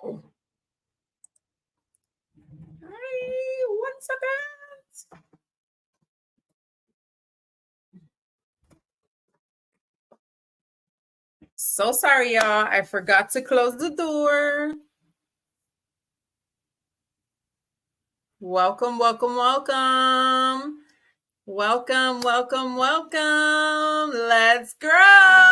Hi, 1 second. So sorry, y'all. I forgot to close the door. Welcome, welcome, welcome. Welcome, welcome, welcome. Let's grow.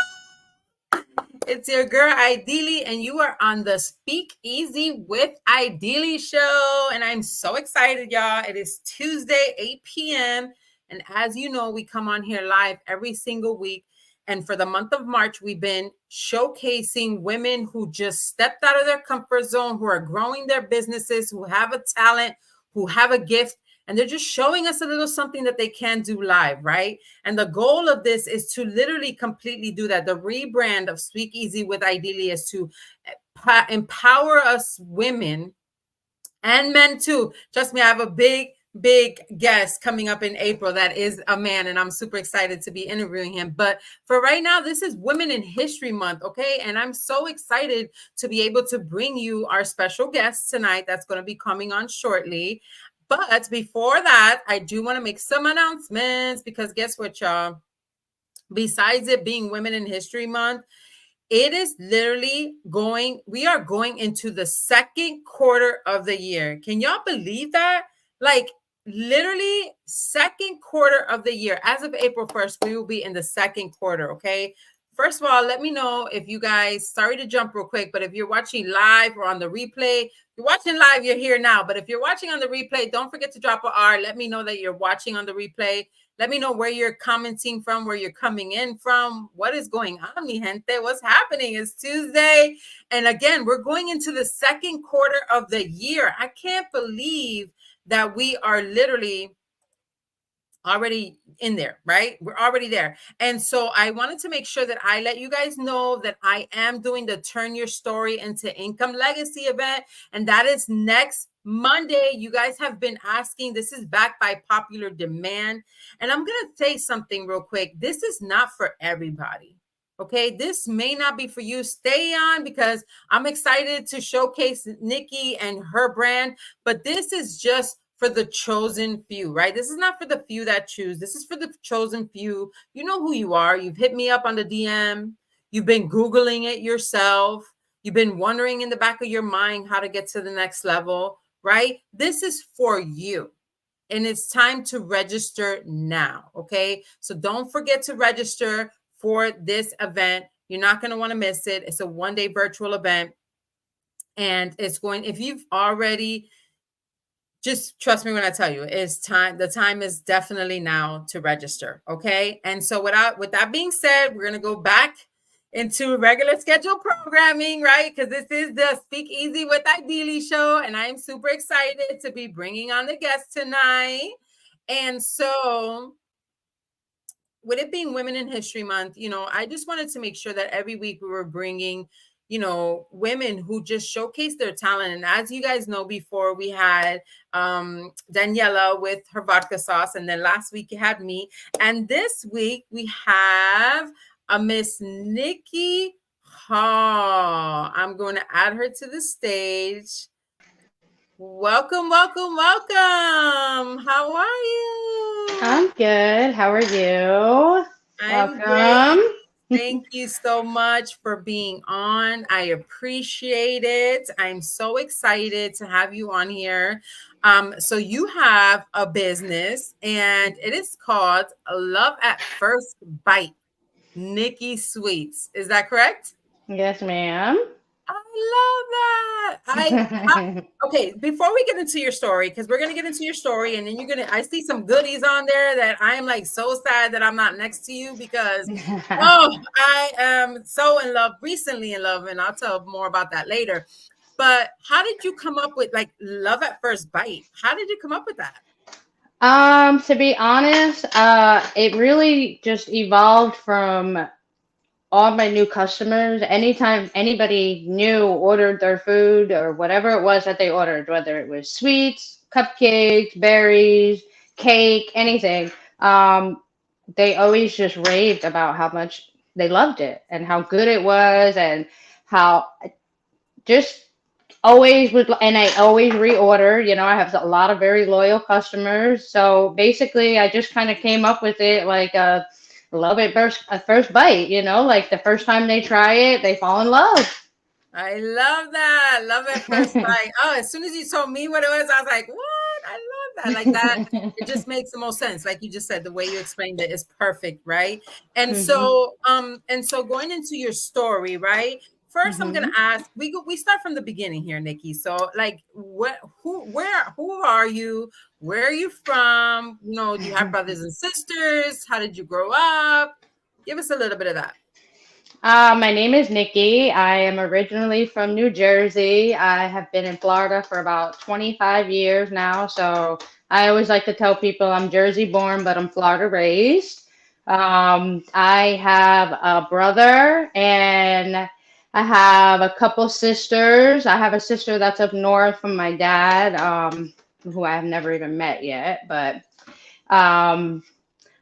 It's your girl Idylli, and you are on the SpeakEasy with Idylli show. And I'm so excited, y'all. It is Tuesday, 8 p.m. And as you know, we come on here live every single week. And for the month of March, we've been showcasing women who just stepped out of their comfort zone, who are growing their businesses, who have a talent, who have a gift, and they're just showing us a little something that they can do live, right? And the goal of this is to literally completely do that. The rebrand of SpeakEasy with Idylli is to empower us women and men too. Trust me, I have a big guest coming up in April that is a man, and I'm super excited to be interviewing him. But for right now, this is Women in History Month, okay? And I'm so excited to be able to bring you our special guest tonight that's going to be coming on shortly. But before that, I do want to make some announcements because guess what, y'all? Besides it being Women in History Month, it is literally we are going into the second quarter of the year. Can y'all believe that? Like literally second quarter of the year. As of April 1st, we will be in the second quarter, okay? First of all, let me know if you guys, sorry to jump real quick, but if you're watching live or on the replay, if you're watching live, you're here now. But if you're watching on the replay, don't forget to drop a R. Let me know that you're watching on the replay. Let me know where you're commenting from, where you're coming in from. What is going on, mi gente? What's happening? It's Tuesday. And again, we're going into the second quarter of the year. I can't believe that we are literally already in there, right? We're already there. And so I wanted to make sure that I let you guys know that I am doing the Turn Your Story into Income Legacy event. And that is next Monday. You guys have been asking. This is backed by popular demand. And I'm going to say something real quick. This is not for everybody. Okay, this may not be for you. Stay on because I'm excited to showcase Nikki and her brand, but this is just for the chosen few, right? This is not for the few that choose. This is for the chosen few. You know who you are. You've hit me up on the DM. You've been Googling it yourself. You've been wondering in the back of your mind how to get to the next level, right? This is for you. And it's time to register now, okay? So don't forget to register for this event. You're not going to want to miss it. It's a one-day virtual event. And it's going, if you've already, just trust me when I tell you, it's time. The time is definitely now to register. Okay. And so with that being said, we're going to go back into regular schedule programming, right? Because this is the SpeakEasy with Idylli show. And I'm super excited to be bringing on the guest tonight. And so with it being Women in History Month, I just wanted to make sure that every week we were bringing women who just showcase their talent. And as you guys know, before we had Daniela with her vodka sauce, and then last week you had me, and this week we have a Miss Nikki Hall. I'm going to add her to the stage. Welcome, welcome, welcome. How are you? I'm good. How are you? I'm Welcome. great. Thank you so much for being on. I appreciate it. I'm so excited to have you on here. So you have a business and it is called Love at First Bite, Nikki Sweets. Is that correct? Yes, ma'am. I love that. Okay, before we get into your story, because we're gonna get into your story, and then I see some goodies on there that I am like so sad that I'm not next to you because I am so in love, recently in love, and I'll tell more about that later. But how did you come up with like Love at First Bite? How did you come up with that? To be honest, it really just evolved from all my new customers. Anytime anybody new ordered their food or whatever it was that they ordered, whether it was sweets, cupcakes, berries, cake, anything, they always just raved about how much they loved it and how good it was and how just always would, and I always reorder. You know, I have a lot of very loyal customers. So basically, I just kind of came up with it like a love at first bite. You know, like the first time they try it, they fall in love. I love that. Love at first sight. Oh, as soon as you told me what it was, I was like, what? I love that. Like that, it just makes the most sense. Like you just said, the way you explained it is perfect, right? Hmm. And so going into your story, right? First, I'm gonna Hmm. ask, we start from the beginning here, Nikki. So like who are you? Where are you from? You know, do you have brothers and sisters? How did you grow up? Give us a little bit of that. My name is Nikki. I am originally from New Jersey. I have been in Florida for about 25 years now. So I always like to tell people I'm Jersey born, but I'm Florida raised. I have a brother and I have a couple sisters. I have a sister that's up north from my dad, who I have never even met yet. But um,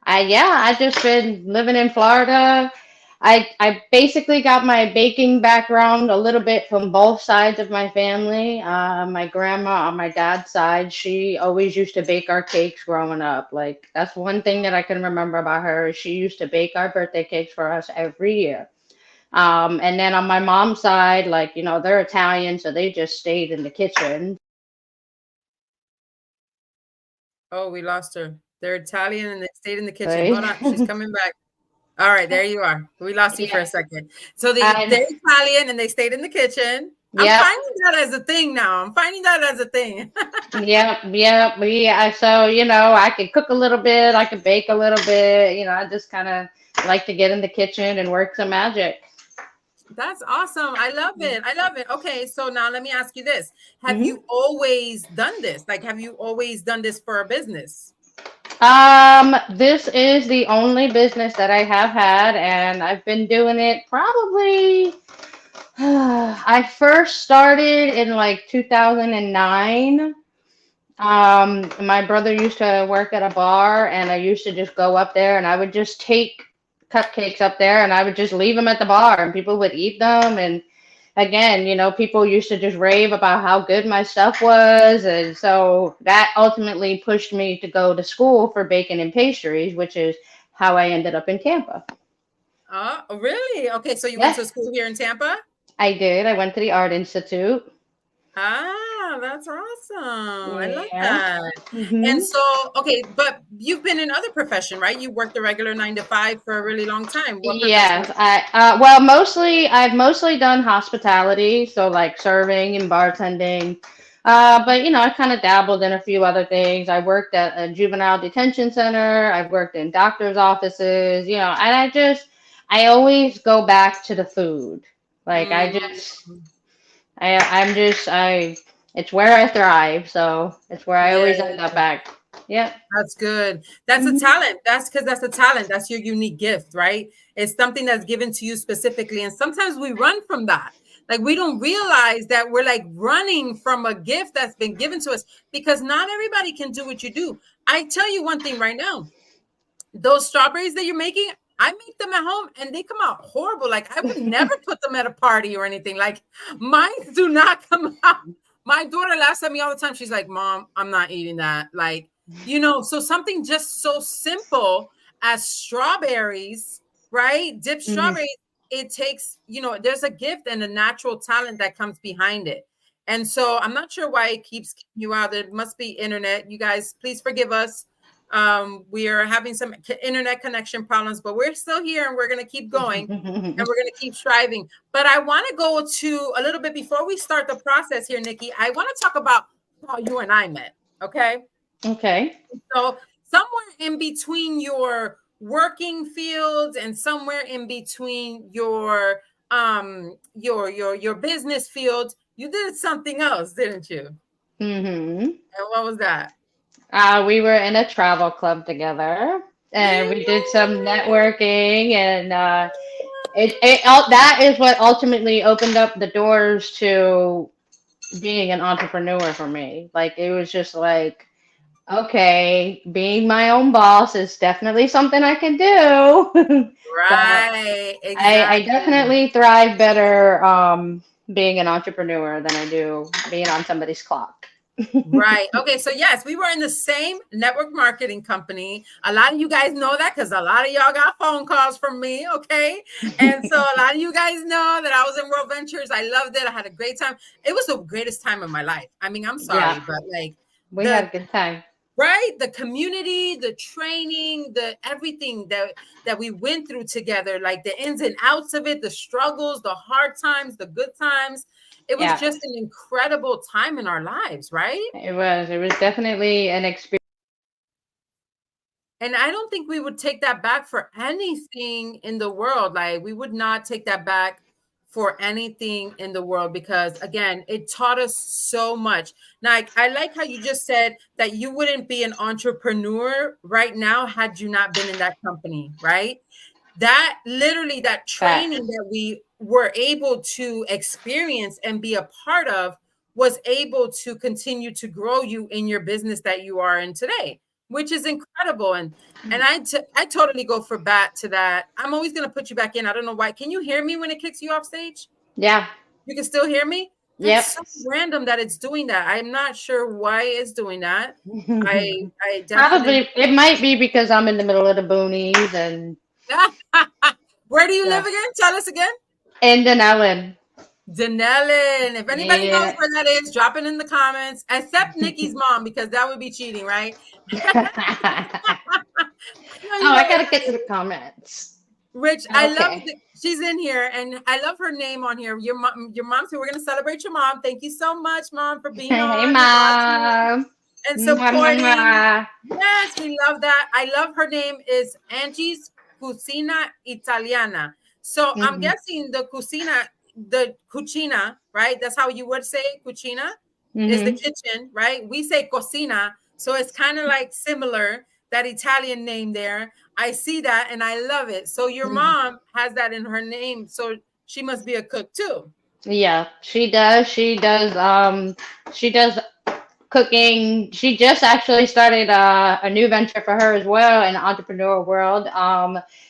I just been living in Florida. I basically got my baking background a little bit from both sides of my family. My grandma on my dad's side, she always used to bake our cakes growing up. Like that's one thing that I can remember about her. Is she used to bake our birthday cakes for us every year. And then on my mom's side, like, you know, they're Italian, so they just stayed in the kitchen. Oh, we lost her. They're Italian and they stayed in the kitchen. Right? Hold on, she's coming back. All right, there you are. We lost you for Yeah. a second. So they're I, Italian and they stayed in the kitchen. I'm yep. finding that as a thing now. I'm finding that as a thing. Yep, yep. So, you know, I could cook a little bit, I could bake a little bit, you know, I just kind of like to get in the kitchen and work some magic. That's awesome. I love it. I love it. Okay, so now let me ask you this. Have Hmm. you always done this? Like, have you always done this for a business? This is the only business that I have had, and I've been doing it probably, I first started in like 2009. My brother used to work at a bar, and I used to just go up there, and I would just take cupcakes up there, and I would just leave them at the bar, and people would eat them. And again, you know, people used to just rave about how good my stuff was, and so that ultimately pushed me to go to school for baking and pastries, which is how I ended up in Tampa. Oh, really? Okay, so you went Yeah, to school here in Tampa? I did. I went to the Art Institute. Ah, that's awesome. I love Yeah. that. And Hmm. so, okay, but you've been in other profession, right? You worked a regular 9 to 5 for a really long time. What profession? Yes, well, I've mostly done hospitality, so like serving and bartending. But you know, I kind of dabbled in a few other things. I worked at a juvenile detention center. I've worked in doctors' offices, you know, and I always go back to the food. Like Mm, I it's where I thrive, so it's where I always yeah. end up at. Yep. That's good. That's a Hmm. talent. That's because that's a talent. That's your unique gift, right? It's something that's given to you specifically. And sometimes we run from that. Like we don't realize that we're like running from a gift that's been given to us because not everybody can do what you do. I tell you one thing right now, those strawberries that you're making, I make them at home and they come out horrible. Like I would never put them at a party or anything. Like mine do not come out. My daughter laughs at me all the time. She's like, "Mom, I'm not eating that." Like, you know, so something just so simple as strawberries, right? Dipped Hmm. strawberries, it takes, you know, there's a gift and a natural talent that comes behind it. And so I'm not sure why it keeps kicking you out. There must be internet. You guys, please forgive us. We are having some internet connection problems, but we're still here and we're going to keep going and we're going to keep striving. But I want to go to a little bit before we start the process here, Nikki. I want to talk about how you and I met. Okay. Okay. So, somewhere in between your working fields and somewhere in between your business fields, you did something else, didn't you? And Hmm. what was that? We were in a travel club together, and we did some networking, and that is what ultimately opened up the doors to being an entrepreneur for me. Like it was just like, okay, being my own boss is definitely something I can do. But Right, I exactly. definitely thrive better. being an entrepreneur than I do being on somebody's clock. Right. Okay. So yes, we were in the same network marketing company. A lot of you guys know that because a lot of y'all got phone calls from me. Okay. And so a lot of you guys know that I was in World Ventures. I loved it. I had a great time. It was the greatest time of my life. I mean, I'm Yeah, sorry, but like we had the a good time. right, the community, the training, the everything that we went through together, like the ins and outs of it, the struggles, the hard times, the good times. It was Yeah, just an incredible time in our lives, right? it was. It was definitely an experience. And I don't think we would take that back for anything in the world. Like, we would not take that back for anything in the world because, again, it taught us so much. Like, I like how you just said that you wouldn't be an entrepreneur right now had you not been in that company, right? That literally, that training Facts. that we were able to experience and be a part of was able to continue to grow you in your business that you are in today, which is incredible. And I totally go for bat to that. I'm always going to put you back in. I don't know why. Can you hear me when it kicks you off stage? Yeah. You can still hear me? That's Yep. so random that it's doing that. I'm not sure why it's doing that. I definitely Probably it might be because I'm in the middle of the boonies and Where do you live yeah. again? Tell us again. And then Ellen. Denellen. If anybody knows Yeah. where that is, drop it in the comments. Except Nikki's mom, because that would be cheating, right? No, you Oh, know I what? gotta get to the comments. Rich, I love Okay. that she's in here, and I love her name on here. Your mom. So we're gonna celebrate your mom. Thank you so much, mom, for being Hey, on and watching mom. and Mwah, mwah, supporting. mwah. Yes, we love that. I love her name is Angie's Cucina Italiana. So I'm Mhm. guessing the cucina, right? That's how you would say cucina is the Mhm. kitchen, right? We say cocina. So it's kind of like similar, that Italian name there. I see that and I love it. So your Mhm. mom has that in her name. So she must be a cook too. Yeah, she does. She does cooking. She just actually started a new venture for her as well in the entrepreneur world.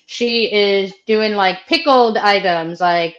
She is doing like pickled items, like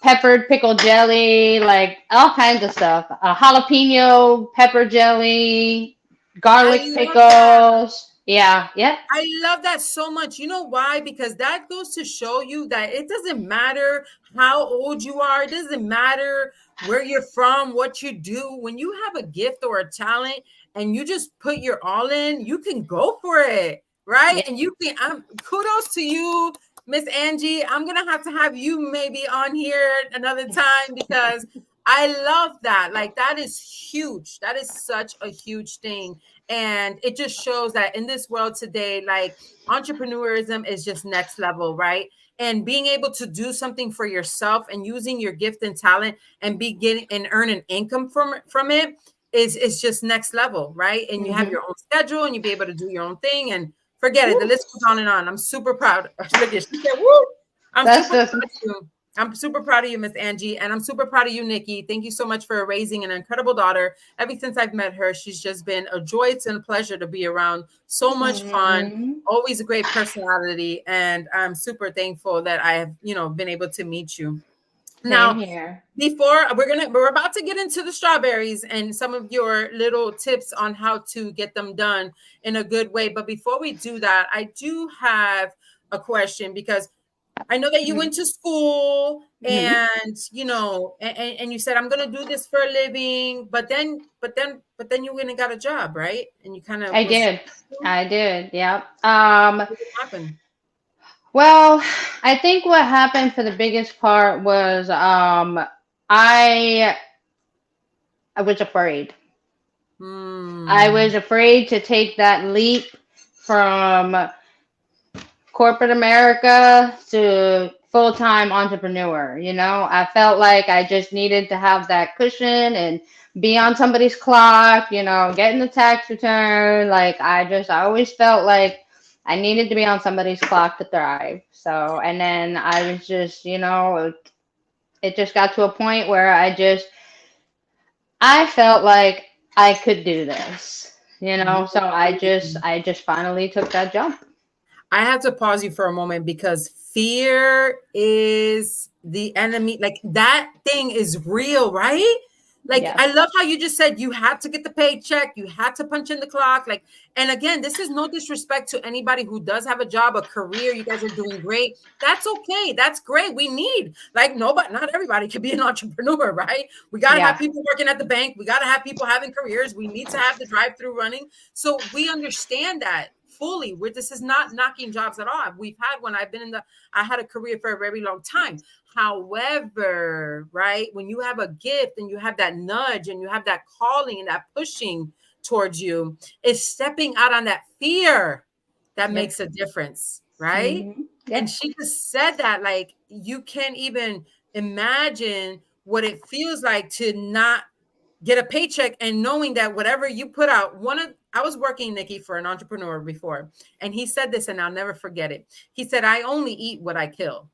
peppered pickle jelly, like all kinds of stuff. Jalapeno pepper jelly, I garlic love that. pickles. Yeah, yep, I love that so much. You know why? Because that goes to show you that it doesn't matter how old you are, it doesn't matter where you're from, what you do. When you have a gift or a talent and you just put your all in, you can go for it, right? yep. And you can, kudos to you, Miss Angie. I'm going to have you maybe on here another time because I love that. Like, that is huge. That is such a huge thing. And it just shows that in this world today, like, entrepreneurism is just next level, right? And being able to do something for yourself and using your gift and talent and be getting and earn an income from it is just next level, right? And you have Hmm. your own schedule and you be able to do your own thing and forget it. The Woo. list goes on and on. I'm super proud. Look at, she said, "Woo!" I'm That's super just proud of you. I'm super proud of you, Miss Angie, and I'm super proud of you, Nikki. Thank you so much for raising an incredible daughter. Ever since I've met her, she's just been a joy. It's a pleasure to be around. So much fun, mhm. always a great personality, and I'm super thankful that I have, been able to meet you. Same Now, here. before we're about to get into the strawberries and some of your little tips on how to get them done in a good way. But before we do that, I do have a question because I know that you Hmm. went to school Hmm. and you said I'm gonna do this for a living, but then you went and got a job, right? And you kind of I was did. I did. Yep. what happened? Well, I think what happened for the biggest part was I I was afraid. I Hmm. was afraid to take that leap from corporate America to full-time entrepreneur. I felt like I just needed to have that cushion and be on somebody's clock, getting the tax return. Like I always felt like I needed to be on somebody's clock to thrive. So, and then I was just, it just got to a point where I felt like I could do this, so I just finally took that jump. I have to pause you for a moment because fear is the enemy, like that thing is real, right? Like, Yes. I love how you just said you had to get the paycheck, you had to punch in the clock. Like, and again, this is no disrespect to anybody who does have a job, a career. You guys are doing great. That's okay. That's great. We need, like, nobody, not everybody can be an entrepreneur, right? We got to have Yeah. people working at the bank. We got to have people having careers. We need to have the drive through running. So we understand that fully. This is not knocking jobs at all. We've had one. I had a career for a very long time. However, right, when you have a gift and you have that nudge and you have that calling and that pushing towards you, it's stepping out on that fear that Yep. makes a difference, right? Mm-hmm. And Yep. she just said that, like, you can't even imagine what it feels like to not get a paycheck and knowing that whatever you put out, I was working, Nikki, for an entrepreneur before, and he said this, and I'll never forget it. He said, I only eat what I kill.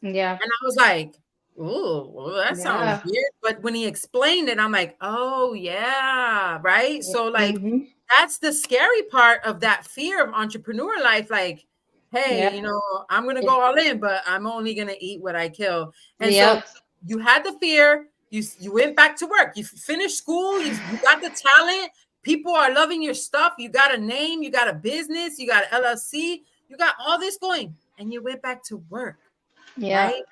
Yeah. And I was like, ooh, well, that sounds Yeah. weird. But when he explained it, I'm like, oh, yeah, right? So, like, Mm-hmm. that's the scary part of that fear of entrepreneur life. Like, hey, Yep. I'm going to go all in, but I'm only going to eat what I kill. And so Yep. you had the fear. You went back to work. You finished school. You got the talent. People are loving your stuff. You got a name. You got a business. You got LLC. You got all this going. And you went back to work, Yep. right?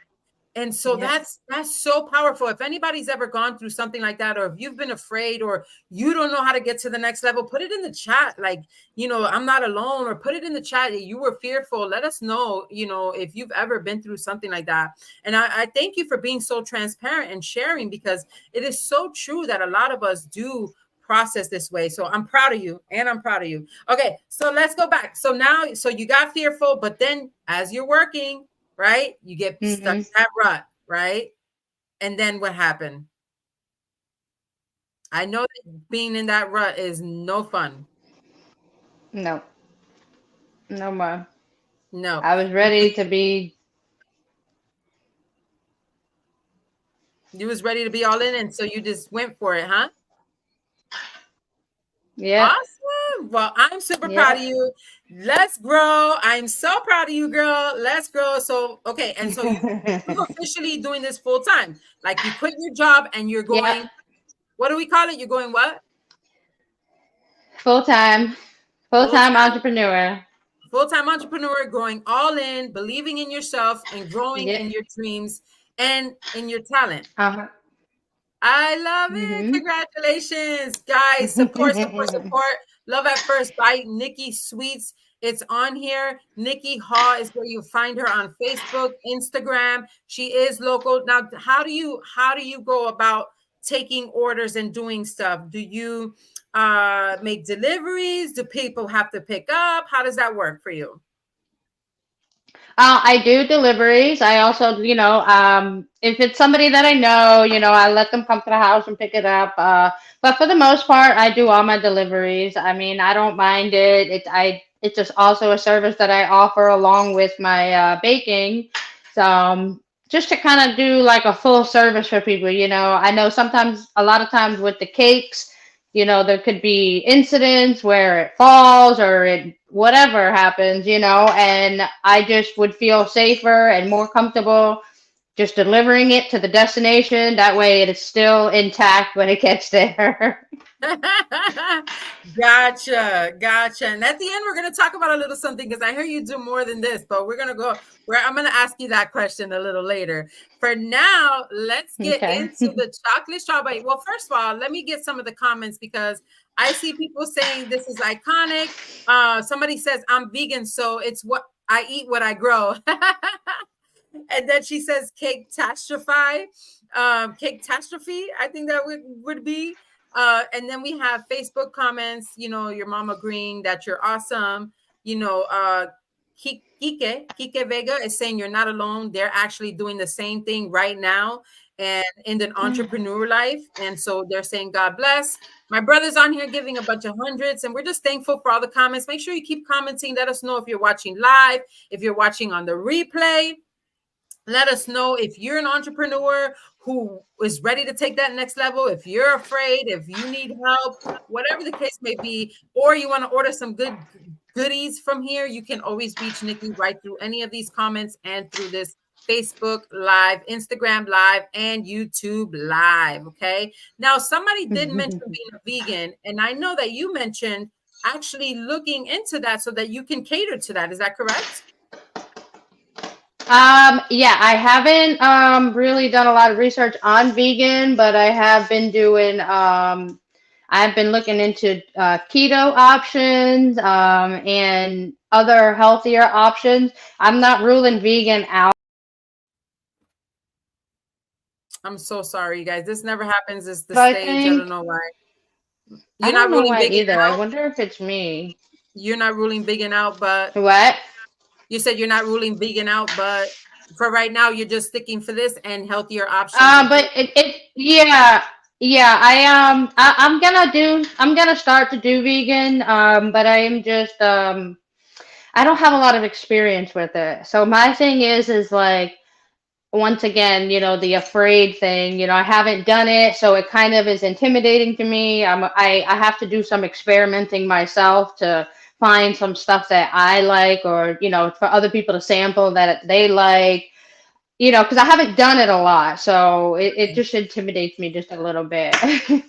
And so Yep. that's so powerful. If anybody's ever gone through something like that, or if you've been afraid, or you don't know how to get to the next level, put it in the chat. Like, I'm not alone, or put it in the chat that you were fearful. Let us know, if you've ever been through something like that. And I thank you for being so transparent and sharing, because it is so true that a lot of us do process this way. So I'm proud of you, and I'm proud of you. Okay, so let's go back. So you got fearful, but then as you're working, right, you get stuck Mm-hmm. in that rut, right? And then what happened? I know that being in that rut is no fun. No. No more. No. I was ready to be. You was ready to be all in, and so you just went for it, huh? Yep. Awesome. Well, I'm super proud of Yep. you. Let's grow. I'm so proud of you, girl. Let's grow. So, okay. And so you officially doing this full time. Like, you quit your job and you're Yep. going, what do we call it? You're going what? Full time. Full Full time time. entrepreneur. Full-time entrepreneur, going all in, believing in yourself and growing Yep. in your dreams and in your talent. Uh-huh. I love it. Mm-hmm. Congratulations, guys. Support, support, support. Love at first bite. Nikki Sweets. It's on here. Nikki Haw is where you find her on Facebook, Instagram. She is local. Now, how do you go about taking orders and doing stuff? Do you make deliveries? Do people have to pick up? How does that work for you? I do deliveries. I also, if it's somebody that I know, I let them come to the house and pick it up. But for the most part, I do all my deliveries. I mean, I don't mind it. It's just also a service that I offer along with my baking. So just to kind of do like a full service for people, I know sometimes, a lot of times with the cakes, there could be incidents where it falls or it whatever happens, and I just would feel safer and more comfortable just delivering it to the destination. That way it is still intact when it gets there. Gotcha. And at the end, we're going to talk about a little something, because I hear you do more than this, but we're going to go where I'm going to ask you that question a little later. For now, let's get Okay. into the chocolate strawberry. Well, first of all, let me get some of the comments, because I see people saying this is iconic. Somebody says I'm vegan, so it's what I eat, what I grow. And then she says cake catastrophe. Cake catastrophe, I think that would be. And then we have Facebook comments, your mom agreeing that you're awesome. Kike Vega is saying you're not alone. They're actually doing the same thing right now and in an entrepreneur life. And so they're saying, God bless. My brother's on here giving a bunch of hundreds, and we're just thankful for all the comments. Make sure you keep commenting. Let us know if you're watching live, if you're watching on the replay. Let us know if you're an entrepreneur who is ready to take that next level, if you're afraid, if you need help, whatever the case may be, or you want to order some goodies from here, you can always reach Nikki right through any of these comments and through this Facebook Live, Instagram Live, and YouTube Live. Okay. Now, somebody did mention being a vegan, and I know that you mentioned actually looking into that so that you can cater to that. Is that correct? Yeah, I haven't really done a lot of research on vegan, but I have been doing I've been looking into keto options and other healthier options. I'm not ruling vegan out. I'm so sorry, you guys. This never happens. It's the I stage. I don't think know why. I You're don't not know ruling why vegan either. I out. wonder if it's me. You're not ruling vegan out, but What? you said you're not ruling vegan out, but for right now, you're just sticking for this and healthier options. Okay. But yeah, yeah. I'm gonna start to do vegan. But I am just I don't have a lot of experience with it. So my thing is like once again, the afraid thing. I haven't done it, so it kind of is intimidating to me. I have to do some experimenting myself to find some stuff that I like, or for other people to sample that they like. Because I haven't done it a lot, so it just intimidates me just a little bit.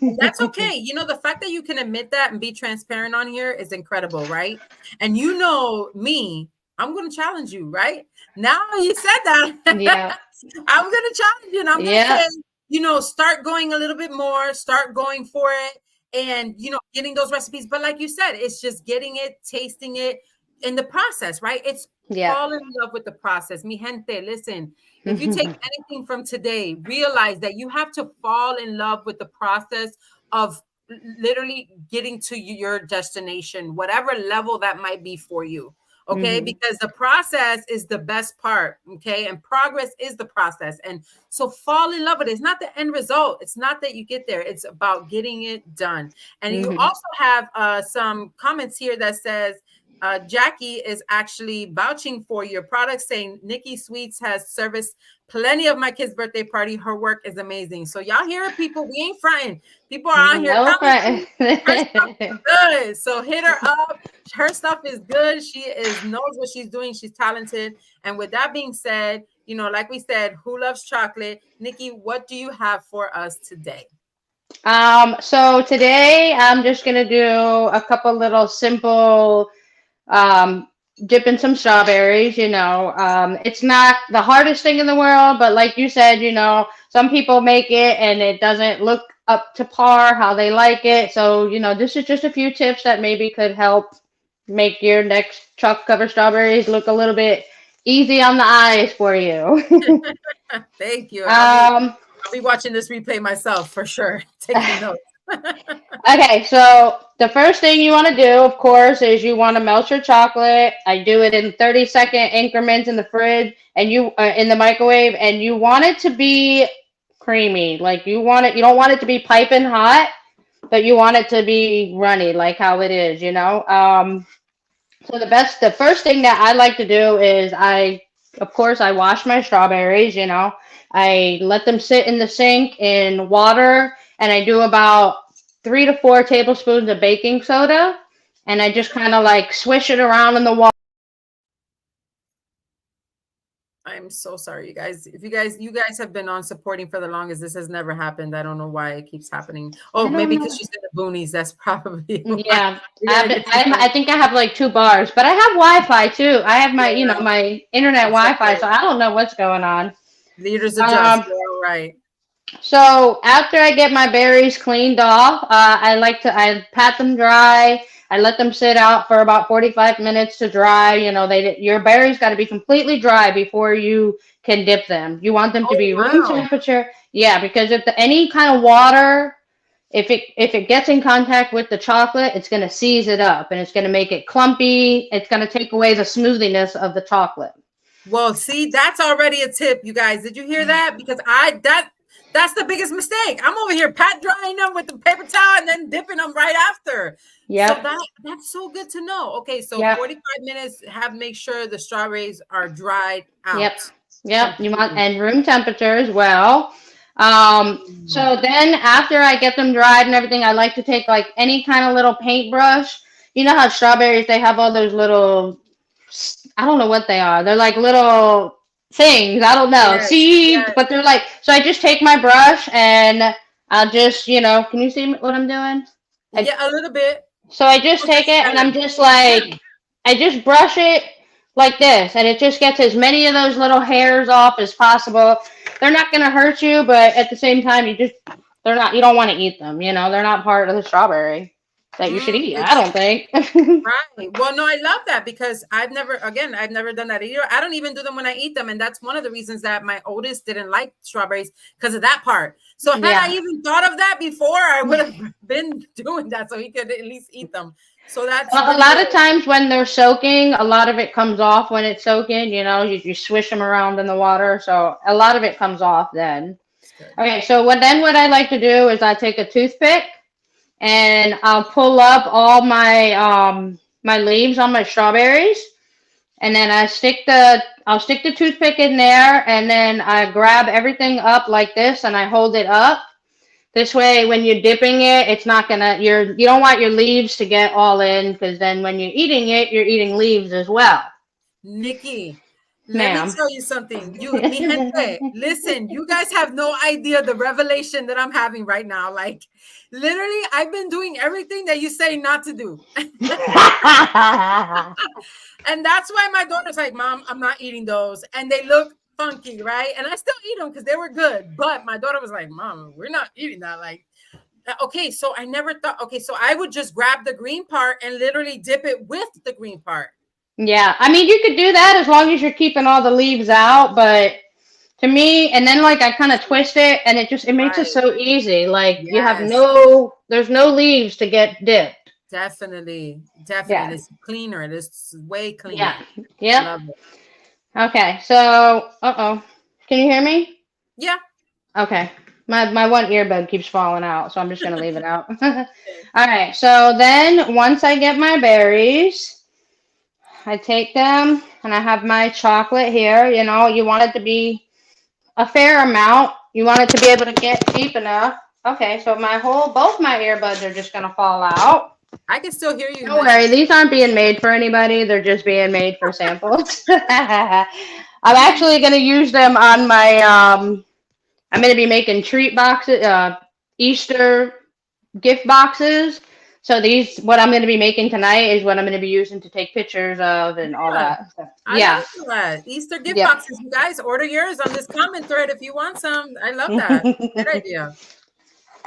And that's okay. The fact that you can admit that and be transparent on here is incredible, right? And me, I'm going to challenge you, right? Now you said that, Yeah, I'm going to challenge you and I'm going to yeah, say, start going a little bit more, start going for it and, getting those recipes. But like you said, it's just getting it, tasting it in the process, right? It's yeah. fall in love with the process. Mi gente, listen, if you take anything from today, realize that you have to fall in love with the process of literally getting to your destination, whatever level that might be for you. Okay. Hmm. Because the process is the best part. Okay. And progress is the process. And so fall in love with it. It's not the end result. It's not that you get there. It's about getting it done. And you Hmm. also have some comments here that says, Jackie is actually vouching for your product, saying Nikki Sweets has serviced plenty of my kid's birthday party. Her work is amazing. So y'all hear it, people. We ain't fronting. People are on here No telling friend. you her stuff is good. So hit her up. Her stuff is good. She knows what she's doing. She's talented. And with that being said, like we said, who loves chocolate? Nikki, what do you have for us today? So today I'm just gonna do a couple little simple um, dipping some strawberries. It's not the hardest thing in the world, but like you said, some people make it and it doesn't look up to par how they like it. So, this is just a few tips that maybe could help make your next chocolate covered strawberries look a little bit easy on the eyes for you. Thank you. um, I'll be watching this replay myself for sure, taking notes. Okay, so the first thing you want to do, of course, is you want to melt your chocolate. I do it in 30-second increments in the fridge and you in the microwave, and you want it to be creamy. Like you don't want it to be piping hot, but you want it to be runny, like how it is, So the first thing that I like to do is of course, I wash my strawberries, I let them sit in the sink in water, and I do about 3 to 4 tablespoons of baking soda, and I just kind of like swish it around in the water. I'm so sorry, you guys. If you guys have been on supporting for the longest, this has never happened. I don't know why it keeps happening. Oh, I don't maybe because know. she's in the boonies. That's probably why. Yeah, We gotta get you I some. think I have like 2 bars, but I have Wi-Fi too. I have my, Yeah, my internet it's Wi-Fi, okay. so I don't know what's going on. Leaders adjust. Um, You're all right. So after I get my berries cleaned off, I pat them dry. I let them sit out for about 45 minutes to dry. Your berries got to be completely dry before you can dip them. You want them to Oh be room wow. temperature. Yeah, because if any kind of water, if it gets in contact with the chocolate, it's going to seize it up and it's going to make it clumpy. It's going to take away the smoothiness of the chocolate. Well, see, that's already a tip, you guys. Did you hear that? Because that's the biggest mistake. I'm over here pat drying them with the paper towel and then dipping them right after. So Yep. that's so good to know. Okay, so Yep. 45 minutes, make sure the strawberries are dried Yep. out Yep. You want completely. and room temperature as well. Mm. So then after I get them dried and everything, I like to take like any kind of little paintbrush. You know how strawberries they have all those little, I don't know what they are. They're like little. things. I don't know, Yes, seeds, yes. but they're like. So I just take my brush and I'll just, can you see what I'm doing? I, Yeah, a little bit. so I just Oh, take that's it and I'm better. just Yeah. like, I just brush it like this, and it just gets as many of those little hairs off as possible. They're not gonna hurt you, but at the same time, they're not. You don't want to eat them. They're not part of the strawberry that you should eat. I It's don't think. right. Well, no, I love that because I've never done that either. I don't even do them when I eat them. And that's one of the reasons that my oldest didn't like strawberries because of that part. So had I Yeah. even thought of that before, I would have been doing that so he could at least eat them. So that's Well, a really lot of good. times when they're soaking, a lot of it comes off when it's soaking. You swish them around in the water, so a lot of it comes off then. It's good. Okay, so what I like to do is I take a toothpick and I'll pull up all my leaves on my strawberries, and then I'll stick the toothpick in there, and then I grab everything up like this and I hold it up. This way, when you're dipping it, it's not gonna you don't want your leaves to get all in, because then when you're eating it, you're eating leaves as well, Nikki, let me ma'am. tell you something. Mi gente, listen, you guys have no idea the revelation that I'm having right now. Like, literally, I've been doing everything that you say not to do. And that's why my daughter's like, Mom, I'm not eating those. And they look funky, right? And I still eat them because they were good. But my daughter was like, Mom, we're not eating that. Like, okay, so I never thought, okay, so I would just grab the green part and literally dip it with the green part. Yeah, I mean you could do that as long as you're keeping all the leaves out, but to me, and then like I kind of twist it, and it makes it Right. so easy. Like Yes. there's no leaves to get dipped. Definitely. Definitely. Yeah, It's cleaner. It is way yeah, cleaner. yep. Love it. Okay, so can you hear me? Yeah. Okay, my one earbud keeps falling out, so I'm just gonna leave it out. All right, so then once I get my berries, I take them and I have my chocolate here. You want it to be a fair amount. You want it to be able to get deep enough. Okay, so both my earbuds are just gonna fall out. I can still hear you Don't nicely. worry, these aren't being made for anybody. They're just being made for samples. I'm actually gonna use them on my I'm gonna be making treat boxes, Easter gift boxes. So what I'm gonna be making tonight is what I'm gonna be using to take pictures of and all Yeah. that. So, I yeah. love that. Easter gift Yep. boxes. You guys order yours on this comment thread if you want some. I love that. Good idea.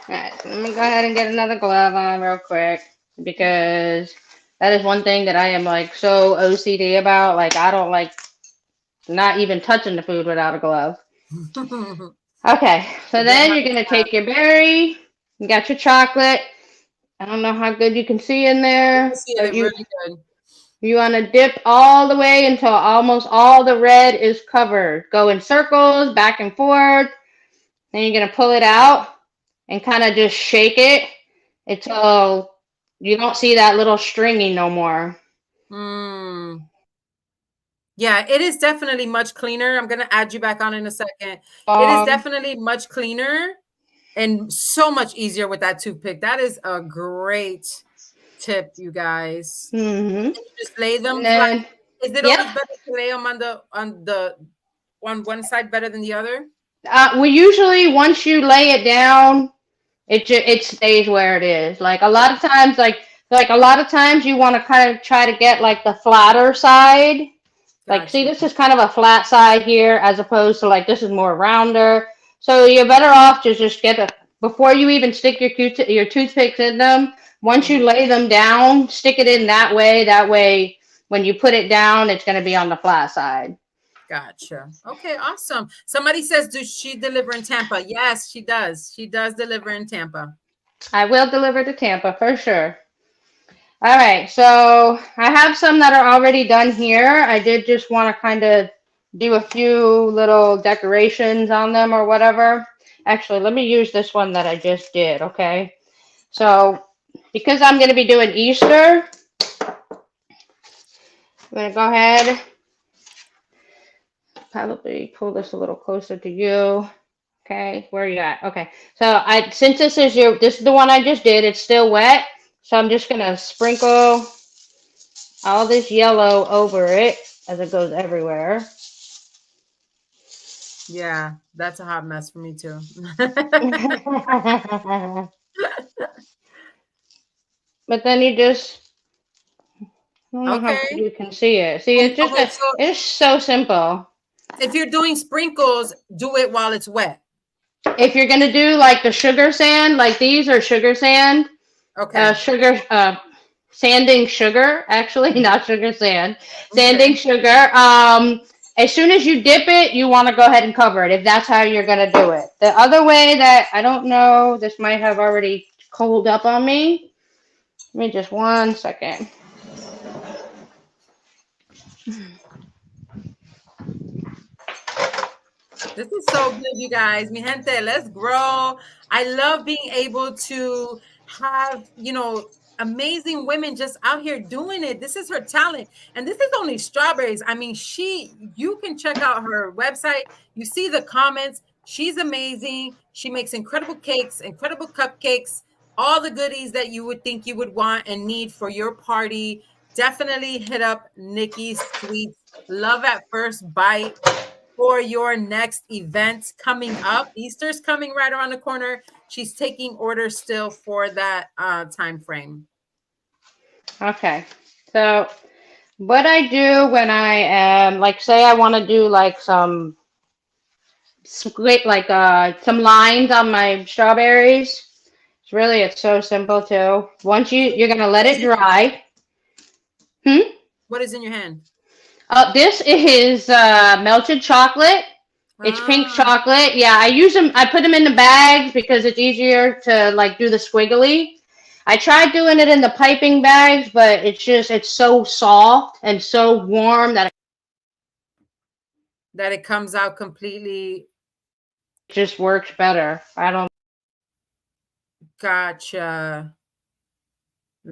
Alright, so let me go ahead and get another glove on real quick, because that is one thing that I am like so OCD about. Like I don't like not even touching the food without a glove. Okay, so Forget then how you're to gonna snap. take your berry, you got your chocolate. I don't know how good you can see in You can there, see but it you really good. you want to dip all the way until almost all the red is covered. Go in circles, back and forth. Then you're gonna pull it out and kind of just shake it until you don't see that little stringy no more. Mm. Yeah, it is definitely much cleaner. I'm gonna add you back on in a second. It is Um, definitely much cleaner and so much easier with that toothpick. That is a great tip, you guys. hmm And you just lay And them flat. then, Is it yep. always better to lay them on one side better than the other? We usually once you lay it down, it stays where it is. Like a lot of times, a lot of times you want to kind of try to get like the flatter side. Like, see, Gotcha. this is kind of a flat side here, as opposed to like this is more rounder. So you're better off to just before you even stick your toothpicks in them. Once you Mhm. lay them down, stick it in that way. That way, when you put it down, it's going to be on the flat side. Gotcha. Okay, awesome. Somebody says, does she deliver in Tampa? Yes, she does. She does deliver in Tampa. I will deliver to Tampa for sure. All right, so I have some that are already done here. I did just want to kind of do a few little decorations on them or whatever. Actually, let me use this one that I just did, okay? So, because I'm going to be doing Easter, I'm going to go ahead, probably pull this a little closer to you. Okay, where are you at? Okay, so since this is the one I just did, it's still wet, so I'm just going to sprinkle all this yellow over it as it goes everywhere. Yeah, that's a hot mess for me too. But then you just, I don't know how good Okay. you can see it. See, it's just Okay, so it's so simple. if you're doing sprinkles, do it while it's wet. If you're gonna do like the sugar sand, like these are sugar sand, Okay. sugar, sanding sugar, actually, not sugar sand, sanding Okay. sugar. As soon as you dip it, you want to go ahead and cover it if that's how you're gonna do it. The other way that I don't know, this might have already cooled up on me. Give me just 1 second. This is so good, you guys. Mi gente, let's grow. I love being able to have, amazing women just out here doing it. This is her talent. And this is only strawberries. I mean, you can check out her website. You see the comments. She's amazing. She makes incredible cakes, incredible cupcakes, all the goodies that you would think you would want and need for your party. Definitely hit up Nikki's Sweets. Love at first bite for your next event coming up. Easter's coming right around the corner. She's taking orders still for that time frame. Okay, so what I do when I am like, say, I want to do like some split, like some lines on my strawberries. It's so simple too. Once you're gonna let What is it in your hand? dry. Hmm? What is in your hand? This is melted chocolate. It's pink Ah, chocolate. Yeah, I use them. I put them in the bags because it's easier to like do the squiggly. I tried doing it in the piping bags, but it's so soft and so warm that that it comes out completely. it just works better. I don't Gotcha.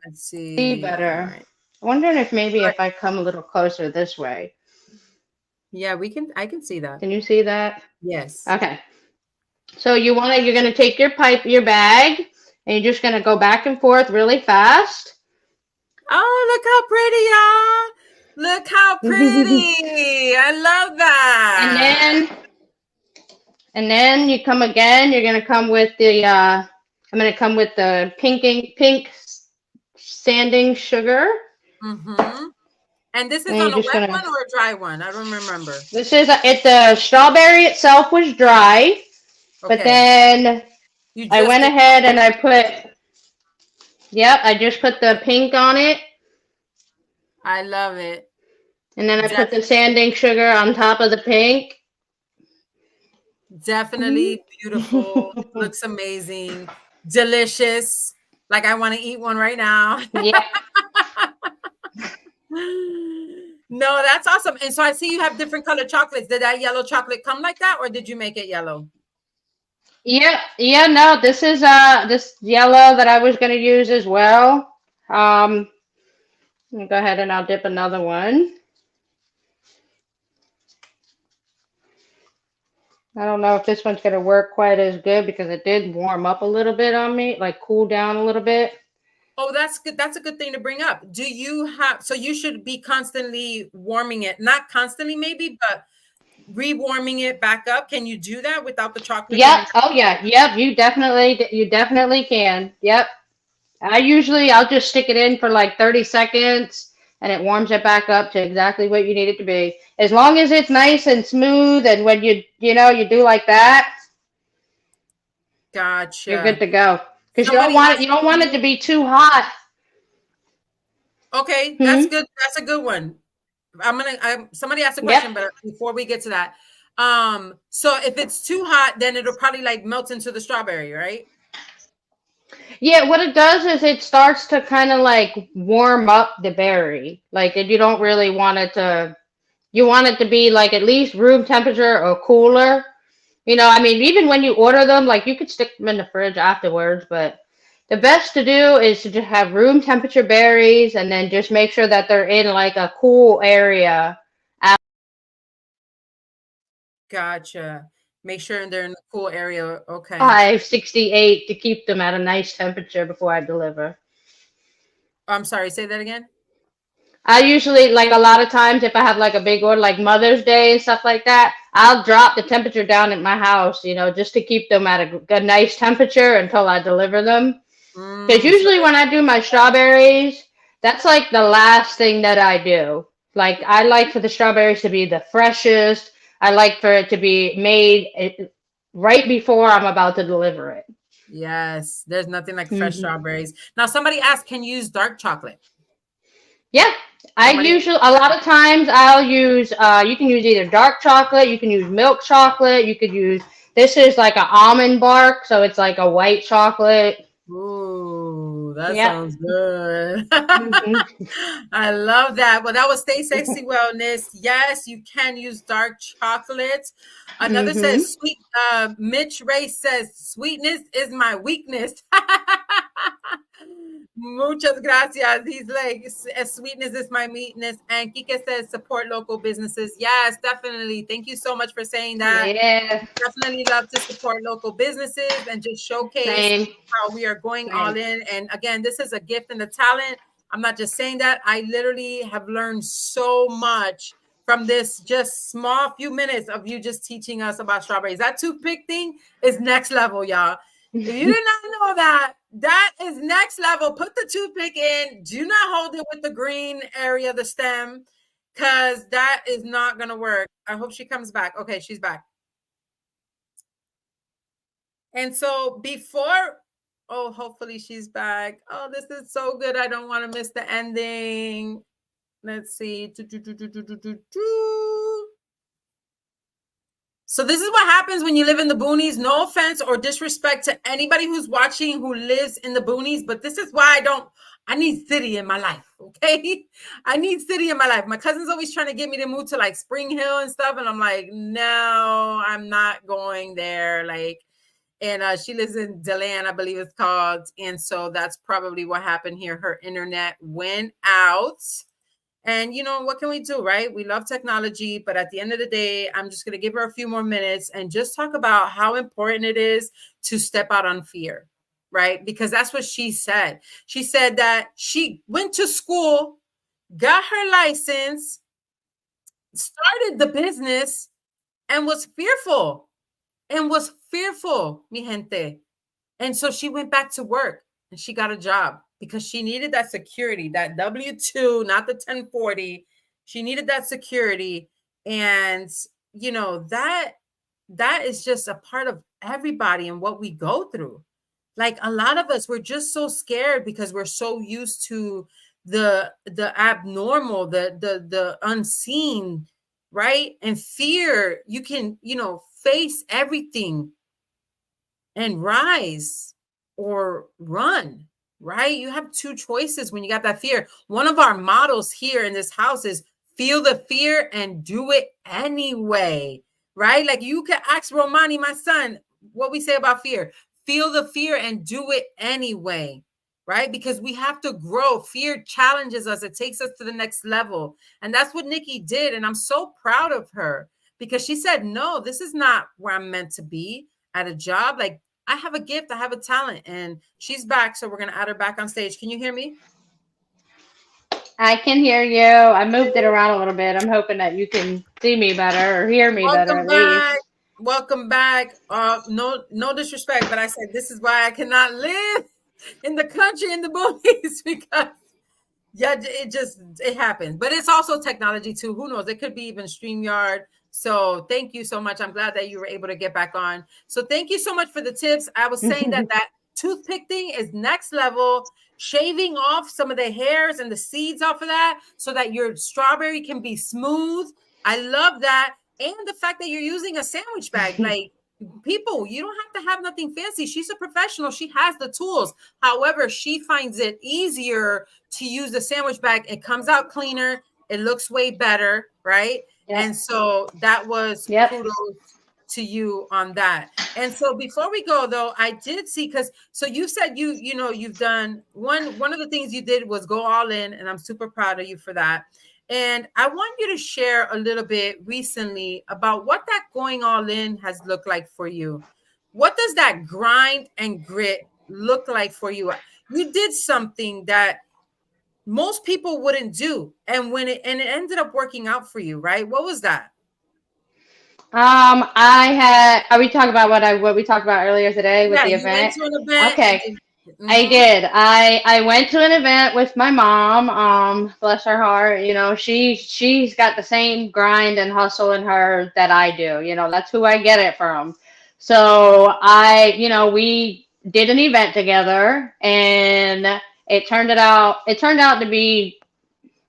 Let's see see. All better. right. I'm wondering if maybe All right. if I come a little closer this way. Yeah, I can see that. Can you see that? Yes. Okay. So you're gonna take your bag, and you're just gonna go back and forth really fast. Oh, look how pretty, y'all. Look how and pretty. I love that. then and then you come again. You're gonna come with the I'm gonna come with the pink sanding sugar, Mm-hmm. And this is and on you're a just wet gonna. one or a dry one? I don't remember. This is it. The strawberry itself was dry, but Okay. then You I just went did ahead and I put. Yep, I just put the pink on it, I love it. and then I put the Definitely, sanding sugar on top of the pink. definitely beautiful. Looks amazing. Delicious. Like I want to eat one right now. Yep. No, that's awesome. And so I see you have different colored chocolates. Did that yellow chocolate come like that, or did you make it yellow? Yeah, yeah, no, this is this yellow that I was gonna use as well. Um, let me go ahead and I'll dip another one. I don't know if this one's gonna work quite as good because it did warm up a little bit on me, like cool down a little bit. Oh, that's good. That's a good thing to bring up. Do you have, so you should be constantly warming it, not constantly maybe, but rewarming it back up. Can you do that without the chocolate Yep. getting? Oh yeah. Yep. You definitely can. Yep. I'll just stick it in for like 30 seconds and it warms it back up to exactly what you need it to be. As long as it's nice and smooth and when you do like that, you're good Gotcha. to go. Because Somebody you asked don't want it to you. be too hot. Okay, that's Hmm? good. That's a good one. Somebody asked a Yep. question, but before we get to that, so if it's too hot, then it'll probably like melt into the strawberry, right? Yeah, what it does is it starts to kind of like warm up the berry. Like you don't really want it to you want it to be like at least room temperature or cooler. I mean, even when you order them, like you could stick them in the fridge afterwards, but the best to do is to just have room temperature berries and then just make sure that they're in like a cool area. Gotcha. Make sure they're in the cool area. Okay. 568 to keep them at a nice temperature before I deliver. I'm sorry. Say that again. I usually, like, a lot of times if I have like a big order like Mother's Day and stuff like that, I'll drop the temperature down at my house, just to keep them at a nice temperature until I deliver them. Because Mm, so usually when I do my strawberries, that's like the last thing that I do. Like, I like for the strawberries to be the freshest. I like for it to be made right before I'm about to deliver it. yes, there's nothing like fresh Hmm. strawberries. Now, somebody asked, can you use dark chocolate? Yeah, I Somebody, usually a lot of times I'll use. You can use either dark chocolate, you can use milk chocolate, you could use. This is like an almond bark, so it's like a white chocolate. ooh, that Yep. sounds good. Hmm. I love that. Well, that was Stay Sexy Wellness. Yes, you can use dark chocolate. Another Hmm. says sweet. Mitch Ray says sweetness is my weakness. Muchas gracias. He's like, sweetness is my meatness. And Kike says, support local businesses. Yes, definitely. Thank you so much for saying that. Yeah. Definitely love to support local businesses and just showcase Same. how we are going all Same. in. And again, this is a gift and a talent. I'm not just saying that. I literally have learned so much from this just small few minutes of you just teaching us about strawberries. That toothpick thing is next level, y'all. If you did not know that, that is next level. Put the toothpick in. Do not hold it with the green area, the stem, because that is not going to work. I hope she comes back. Okay, she's back. And so before, oh, hopefully she's back. Oh, this is so good. I don't want to miss the ending. Let's see. So this is what happens when you live in the boonies. No offense or disrespect to anybody who's watching who lives in the boonies, but this is why I need city in my life, okay? I need city in my life. My cousin's always trying to get me to move to like Spring Hill and stuff, and I'm like, no, I'm not going there. Like, and she lives in Deland, I believe it's called. And so that's probably what happened here. Her internet went out. And what can we do, right? We love technology, but at the end of the day, I'm just going to give her a few more minutes and just talk about how important it is to step out on fear, right? Because that's what she said. She said that she went to school, got her license, started the business, and was fearful, mi gente. And so she went back to work and she got a job because she needed that security, that W-2, not the 1040. She needed that security. And that is just a part of everybody and what we go through. Like a lot of us, we're just so scared because we're so used to the abnormal, the unseen, right? And fear, you can, face everything and rise or run, right? You have two choices when you got that fear. One of our models here in this house is feel the fear and do it anyway, right? Like you can ask Romani, my son, what we say about fear. Feel the fear and do it anyway, right? Because we have to grow. Fear challenges us, it takes us to the next level. And that's what Nikki did. And I'm so proud of her because she said, no, this is not where I'm meant to be at a job. Like I have a gift, I have a talent, and she's back. So we're going to add her back on stage. Can you hear me? I can hear you. I moved it around a little bit. I'm hoping that you can see me better or hear me better Welcome at back. least. Welcome back. No disrespect, but I said this is why I cannot live in the country in the movies because it happens. But it's also technology too. Who knows? It could be even StreamYard. So thank you so much. I'm glad that you were able to get back on. So thank you so much for the tips. I was saying that toothpick thing is next level. Shaving off some of the hairs and the seeds off of that so that your strawberry can be smooth. I love that. And the fact that you're using a sandwich bag. Like people, you don't have to have nothing fancy. She's a professional. She has the tools. However, she finds it easier to use the sandwich bag. It comes out cleaner. It looks way better, right? Yep. And so that was Yep. kudos to you on that. And so before we go though, I did see because so you said you've done one of the things you did was go all in, and I'm super proud of you for that. And I want you to share a little bit recently about what that going all in has looked like for you. What does that grind and grit look like for you? You did something that most people wouldn't do. And it ended up working out for you, right? What was that? I had. Are we talking about what we talked about earlier today with Yeah, the you went event? to an event and Okay, I mm-hmm. did. I went to an event with my mom. Bless her heart. You know, she's got the same grind and hustle in her that I do. You know, that's who I get it from. So we did an event together, and it turned out to be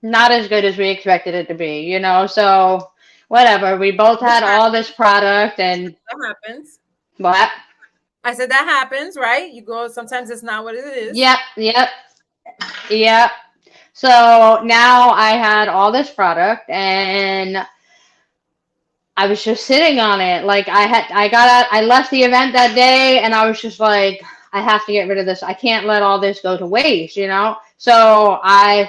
not as good as we expected it to be. You know, so whatever. We both Which had all this happens. product and That happens. what? I said that happens, right? You go, sometimes it's not what it is. Yep, yep, yep. So now I had all this product and I was just sitting on it. Like I left the event that day and I was just like, I have to get rid of this. I can't let all this go to waste, you know? So I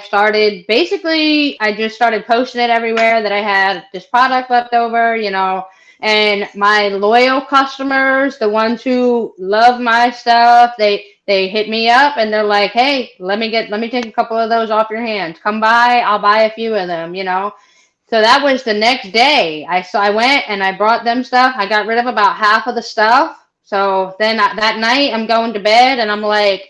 just started posting it everywhere that I had this product left over, you know, and my loyal customers, the ones who love my stuff, they hit me up and they're like, "Hey, let me take a couple of those off your hands. Come by, I'll buy a few of them," you know. So that was the next day. I went and I brought them stuff. I got rid of about half of the stuff. So then that night I'm going to bed and I'm like,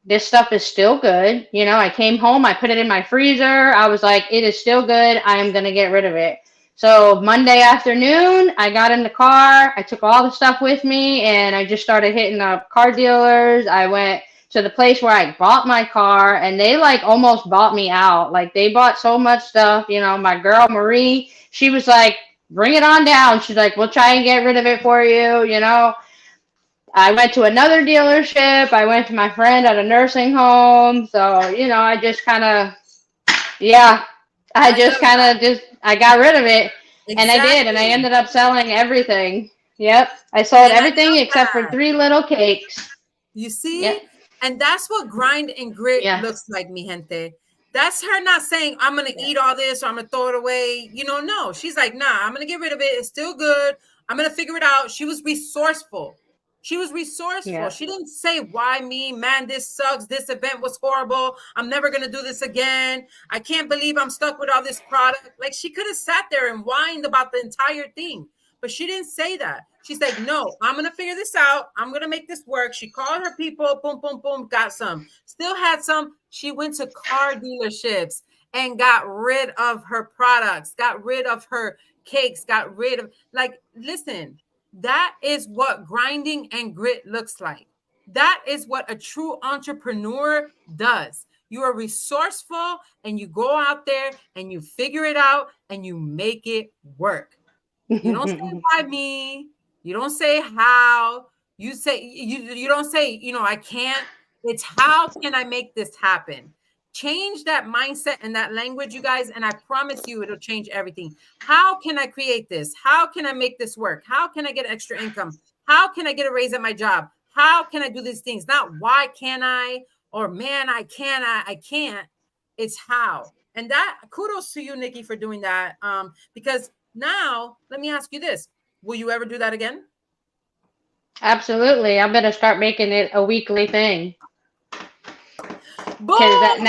this stuff is still good. You know, I came home, I put it in my freezer. I was like, it is still good. I am going to get rid of it. So Monday afternoon, I got in the car. I took all the stuff with me and I just started hitting up car dealers. I went to the place where I bought my car and they like almost bought me out. Like they bought so much stuff. You know, my girl Marie, she was like, bring it on down. She's like, we'll try and get rid of it for you, you know. I went to another dealership. I went to my friend at a nursing home. So, you know, I just kind of, yeah, I I love just kind that. of I got rid of it. And I did. And I Exactly. ended up selling everything. Yep. I sold And I everything love except for that. 3 little cakes. You Yep. see? And that's what grind and grit Yeah. looks like, mi gente. That's her not saying, I'm going to Yeah. eat all this or I'm going to throw it away. You know, no. She's like, nah, I'm going to get rid of it. It's still good. I'm going to figure it out. She was resourceful. She was resourceful. Yeah. She didn't say, why me? Man, this sucks. This event was horrible. I'm never going to do this again. I can't believe I'm stuck with all this product. Like, she could have sat there and whined about the entire thing. But she didn't say that. She's like, no, I'm going to figure this out. I'm going to make this work. She called her people, boom, boom, boom, got some. Still had some. She went to car dealerships and got rid of her products, got rid of her cakes, got rid of, like, listen, that is what grinding and grit looks like. That is what a true entrepreneur does. You are resourceful and you go out there and you figure it out and you make it work. You don't say why me. You don't say how. You don't say, I can't. It's how can I make this happen? Change that mindset and that language, you guys, and I promise you it'll change everything. How can I create this? How can I make this work? How can I get extra income? How can I get a raise at my job? How can I do these things? Not why can I or man, I can't. It's how. And that kudos to you, Nikki, for doing that. Because now, let me ask you this. Will you ever do that again? Absolutely. I'm going to start making it a weekly thing. Because Boom!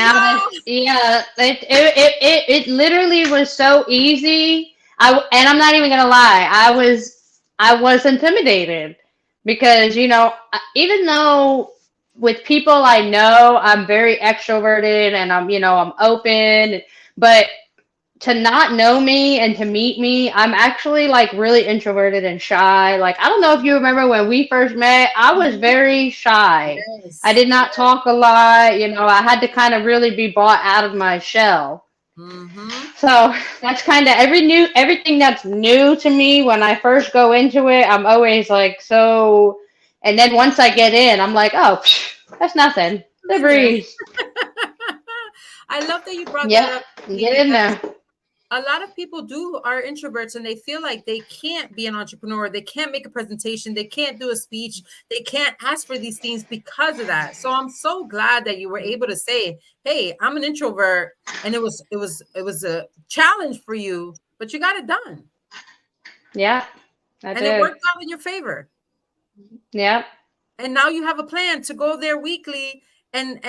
yeah, it literally was so easy. And I'm not even gonna lie, I was intimidated because even though with people I know I'm very extroverted and I'm open, but to not know me and to meet me, I'm actually like really introverted and shy. Like, I don't know if you remember when we first met, I was Mhm. very shy. I Yes. did not talk a lot. I had to kind of really be brought out of my shell. Mm-hmm. So that's kind of everything that's new to me when I first go into it. I'm always like, so, and then once I get in, I'm like, oh, that's nothing. The In there. breeze. I love that you brought that Yep. up, Nikki, Get in because there. a lot of people are introverts and they feel like they can't be an entrepreneur. They can't make a presentation. They can't do a speech. They can't ask for these things because of that. So I'm so glad that you were able to say, hey, I'm an introvert. And it was a challenge for you, but you got it done. Yeah, I And it did. worked out in your favor. Yep. And now you have a plan to go there weekly and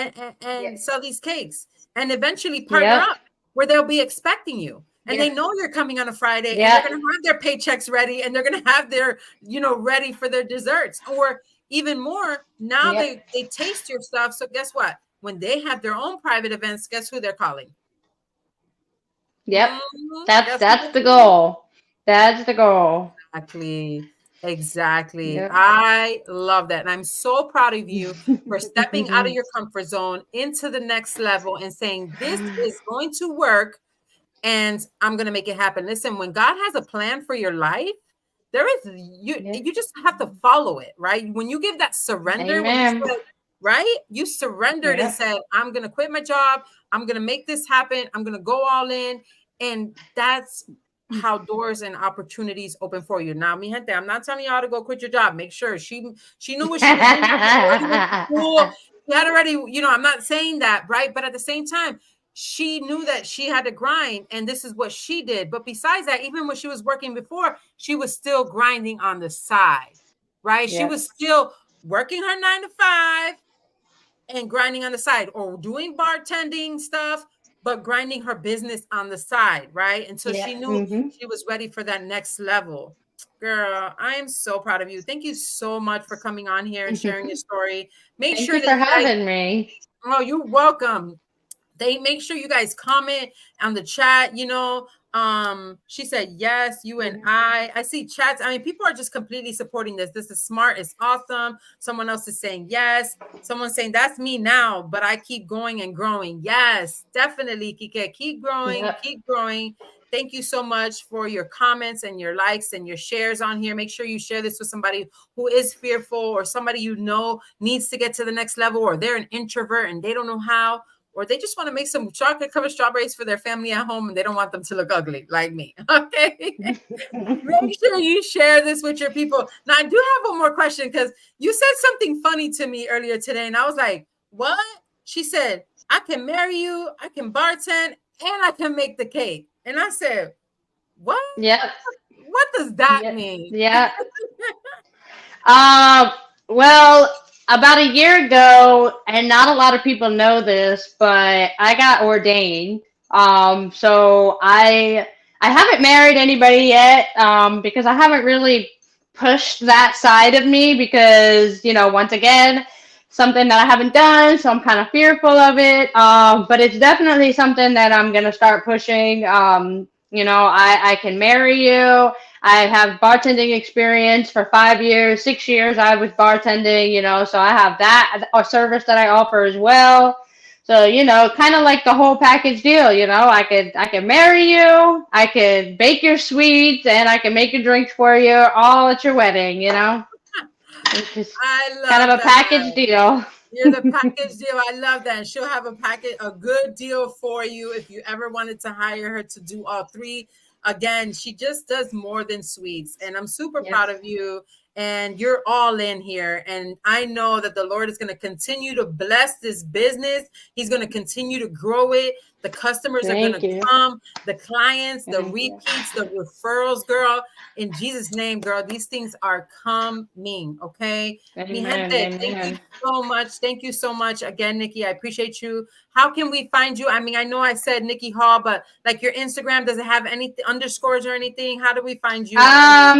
Yeah. sell these cakes. and eventually partner Yep. up where they'll be expecting you. And they Yep. know you're coming on a Friday and they're Yep. going to have their paychecks ready and they're going to have their, ready for their desserts. Or even more, now Yep. they taste your stuff. So guess what? When they have their own private events, guess who they're calling? Yep. Guess who That's they're the calling? goal. That's the goal. Exactly. Exactly. Yep. I love that. And I'm so proud of you for stepping out of your comfort zone into the next level and saying, this is going to work and I'm going to make it happen. Listen, when God has a plan for your life, there is Yep. you just have to follow it, right? When you give that surrender, when you Amen. said, right? You surrendered and Yep. said, I'm going to quit my job. I'm going to make this happen. I'm going to go all in. And that's how doors and opportunities open for you. Now, mi gente, I'm not telling y'all to go quit your job. Make sure she knew what she was doing. She already went to school. She had already, I'm not saying that, right? But at the same time, she knew that she had to grind and this is what she did. But besides that, even when she was working before, she was still grinding on the side, right? She Yep. was still working her 9 to 5 and grinding on the side or doing bartending stuff, but grinding her business on the side, right? Until Yep. she knew Mm-hmm. she was ready for that next level. Girl, I am so proud of you. Thank you so much for coming on here and sharing your story. Make Thank sure you that for you guys, having me. oh, you're welcome. They make sure you guys comment on the chat. She said yes, you and I see chats. I mean, people are just completely supporting this is smart, it's awesome. Someone else is saying yes, someone's saying that's me now, but I keep going and growing. Yes, definitely, Kike, keep growing, Yep. keep growing. Thank you so much for your comments and your likes and your shares on here. Make sure you share this with somebody who is fearful or somebody needs to get to the next level, or they're an introvert and they don't know how, or they just want to make some chocolate covered strawberries for their family at home and they don't want them to look ugly like me. Okay. Make sure you share this with your people. Now, I do have one more question because you said something funny to me earlier today. And I was like, what? She said, I can marry you, I can bartend, and I can make the cake. And I said, what? Yep. What does that Yep. mean? Yep. Um, well, about a year ago, and not a lot of people know this, but I got ordained. So I haven't married anybody yet, because I haven't really pushed that side of me because, once again, something that I haven't done, so I'm kind of fearful of it. But it's definitely something that I'm gonna start pushing. I can marry you. I have bartending experience for 5 years, 6 years. I was bartending, so I have that a service that I offer as well. So, kind of like the whole package deal, I could marry you, I could bake your sweets, and I can make your drinks for you all at your wedding. It's just I kind love of a that. package deal. You're the package deal. I love that. And she'll have a good deal for you if you ever wanted to hire her to do all three. Again, she just does more than sweets. And I'm super Yep. proud of you. And you're all in here. And I know that the Lord is going to continue to bless this business. He's going to continue to grow it. The customers are going Thank to you. come, the clients, the Thank you. repeats, the referrals, girl. In Jesus' name, girl, these things are coming. Okay. Mi gente, Amen. thank you Amen. so much. Thank you so much again, Nikki. I appreciate you. How can we find you? I mean, I know I said Nikki Hall, but like your Instagram, does it have any underscores or anything? How do we find you on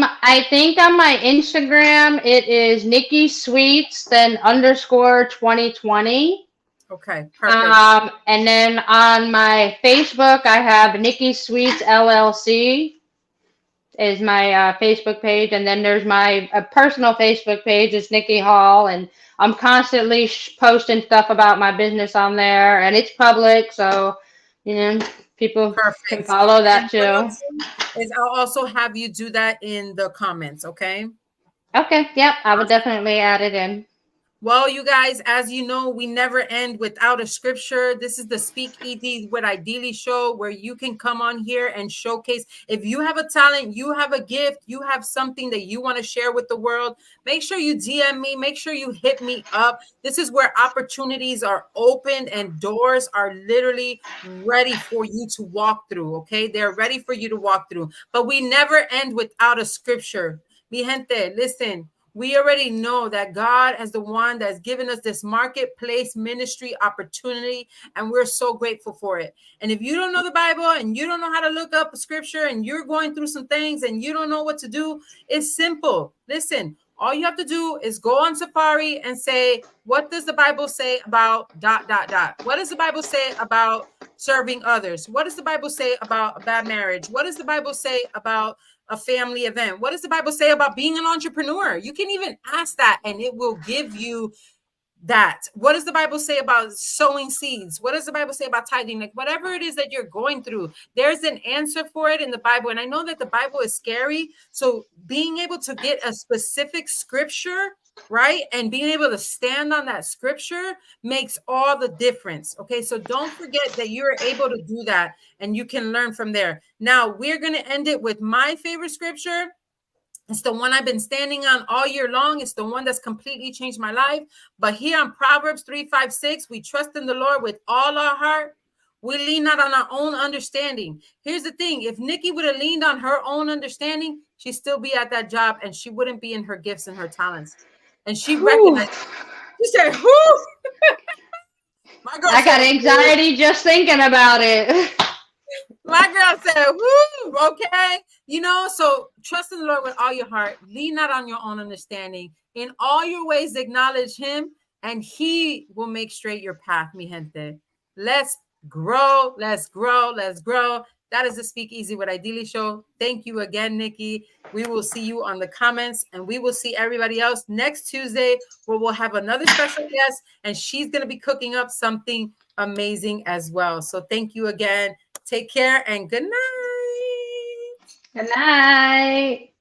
your I think on my Instagram it is Nikki Sweets then underscore 2020. Okay, perfect. And then on my Facebook I have Nikki Sweets LLC is my Facebook page, and then there's my personal Facebook page is Nikki Hall, and I'm constantly posting stuff about my business on there, and it's public, so people can Perfect. follow that And what I'll too. do is I'll also have you do that in the comments, okay? Okay, yep, I would definitely add it in. Well, you guys, as you know, we never end without a scripture. This is the SpeakEasy with Idylli show where you can come on here and showcase. If you have a talent, you have a gift, you have something that you want to share with the world, make sure you DM me, make sure you hit me up. This is where opportunities are opened and doors are literally ready for you to walk through, okay? They're ready for you to walk through. But we never end without a scripture. Mi gente, listen. We already know that God is the one that's given us this marketplace ministry opportunity, and we're so grateful for it. And if you don't know the Bible and you don't know how to look up scripture and you're going through some things and you don't know what to do, it's simple. Listen, all you have to do is go on Safari and say, what does the Bible say about ... What does the Bible say about serving others? What does the Bible say about a bad marriage? What does the Bible say about a family event? What does the Bible say about being an entrepreneur? You can even ask that and it will give you that. What does the Bible say about sowing seeds? What does the Bible say about tithing? Like whatever it is that you're going through, there's an answer for it in the Bible. And I know that the Bible is scary. So being able to get a specific scripture, right, and being able to stand on that scripture makes all the difference. Okay, so don't forget that you're able to do that and you can learn from there. Now we're going to end it with my favorite scripture. It's the one I've been standing on all year long. It's the one that's completely changed my life. But here on Proverbs 3:5-6, we trust in the Lord with all our heart. We lean not on our own understanding. Here's the thing. If Nikki would have leaned on her own understanding, she'd still be at that job and she wouldn't be in her gifts and her talents. And she Whew. recognized, she said, whoo. My girl I got said, anxiety just thinking about it. my girl said, whoo, okay. You know, so trust in the Lord with all your heart. Lean not on your own understanding. In all your ways, acknowledge him, and he will make straight your path, mi gente. Let's grow, let's grow, let's grow. That is the Speakeasy with Idylli show. Thank you again, Nikki. We will see you on the comments, and we will see everybody else next Tuesday, where we'll have another special guest, and she's going to be cooking up something amazing as well. So thank you again. Take care and good night. Good night.